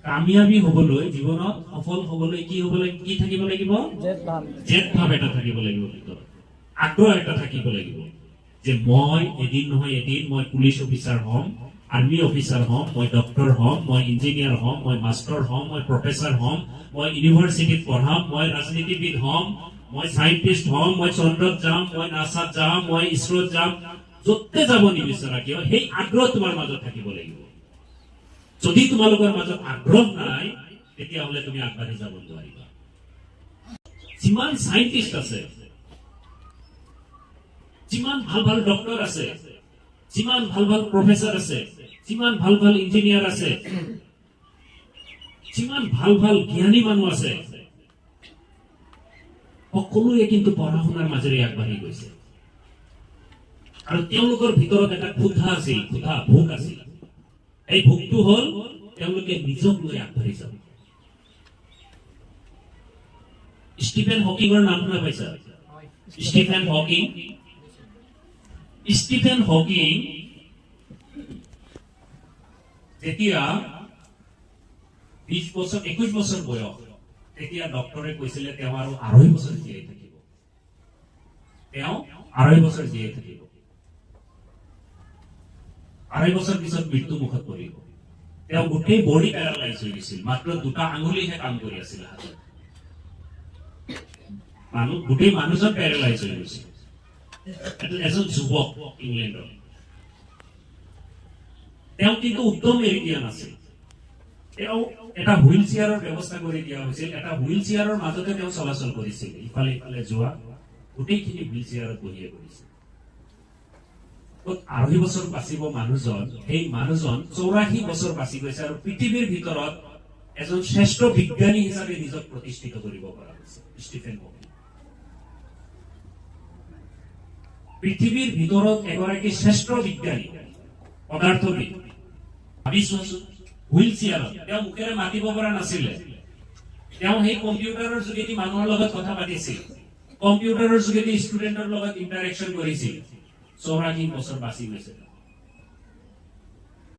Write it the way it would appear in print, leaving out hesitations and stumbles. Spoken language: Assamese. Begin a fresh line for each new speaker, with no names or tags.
কামিয়াবী হবলৈ জীৱনত সফল হবলৈ কি থাকিব লাগিব জেদ ভাৱ এটা থাকিব লাগিব ভিতৰত আগ্ৰহ এটা থাকিব লাগিব যে মই এদিন নহয় এদিন মই পুলিচ অফিচাৰ হ'ম আৰ্মি অফিচাৰ হ'ম মই ডক্টৰ হ'ম মই ইঞ্জিনিয়াৰ হ'ম মই মাষ্টাৰ হ'ম মই প্ৰফেচাৰ হ'ম মই ইউনিভাৰ্চিটিত পঢ়াম মই ৰাজনীতিবিদ হ'ম মই সাইন্টিষ্ট হ'ম মই চন্দ্ৰত যাম মই নাসাত যাম মই ইছৰোত যাম য'তে যাব নিবিচাৰা কিয় সেই আগ্ৰহ তোমাৰ মাজত থাকিব লাগিব যদি তোমালোকৰ মাজত আগ্ৰহ নাই তেতিয়াহ'লে তুমি আগবাঢ়ি যাব নোৱাৰিবা যিমান সাইন্টিষ্ট আছে যিমান ভাল ভাল ডক্টৰ আছে যিমান ভাল ভাল প্ৰফেচাৰ আছে যিমান ভাল ভাল ইঞ্জিনিয়াৰ আছে যিমান ভাল ভাল জ্ঞানী মানুহ আছে সকলোৱে কিন্তু পঢ়া শুনাৰ মাজেৰে আগবাঢ়ি গৈছে আৰু তেওঁলোকৰ ভিতৰত এটা ক্ষুধা আছিল ভোক আছিল এই ভোকটো হল তেওঁলোকে নিজক লৈ আগবাঢ়ি যাব ষ্টিফেন হকিঙৰ নাম শুনা পাইছা ষ্টিফেন হকিং যেতিয়া 21 বছৰ বয়স তেতিয়া ডক্টৰে কৈছিলে তেওঁ আৰু 2.5 বছৰ জীয়াই থাকিব তেওঁ 2.5 বছৰ জীয়াই থাকিব 2.5 বছৰ পিছত মৃত্যু মুখত পৰিব তেওঁ গোটেই বডি পেৰালাইজ হৈ গৈছিল মাত্ৰ 2টা আঙুলিহে কাম কৰি আছিল হাতত গোটেই মানুহজন পেৰালাইজ হৈ গৈছিল এজন যুৱক ইংলেণ্ডৰ তেওঁ কিন্তু উদ্যম এৰি দিয়া নাছিল তেওঁ এটা হুইল চেয়াৰৰ ব্যৱস্থা কৰি দিয়া হৈছিল এটা হুইল চেয়াৰৰ মাজতে তেওঁ চলাচল কৰিছিল ইফালে ইফালে যোৱা গোটেইখিনি হুইল চেয়াৰত বহিয়ে কৰিছিল 2.5 বছৰ বাচিব মানুহজন সেই মানুহজন 84 বছৰ বাচি গৈছে আৰু পৃথিৱীৰ ভিতৰত এজন শ্ৰেষ্ঠ বিজ্ঞানী হিচাপে নিজক প্ৰতিষ্ঠিত কৰিব পৰা হৈছে ষ্টিফেন হকিং পৃথিৱীৰ ভিতৰত এগৰাকী শ্ৰেষ্ঠ বিজ্ঞানী পদাৰ্থবিদ ভাবিছোৱাচোন হুইল চেয়াৰত তেওঁ মুখেৰে মাতিব পৰা নাছিলে তেওঁ সেই কম্পিউটাৰৰ যোগেদি মানুহৰ লগত কথা পাতিছিল কম্পিউটাৰৰ যোগেদি ষ্টুডেণ্টৰ লগত ইণ্টাৰেকশ্যন কৰিছিল 84 বছৰ বাচি গৈছে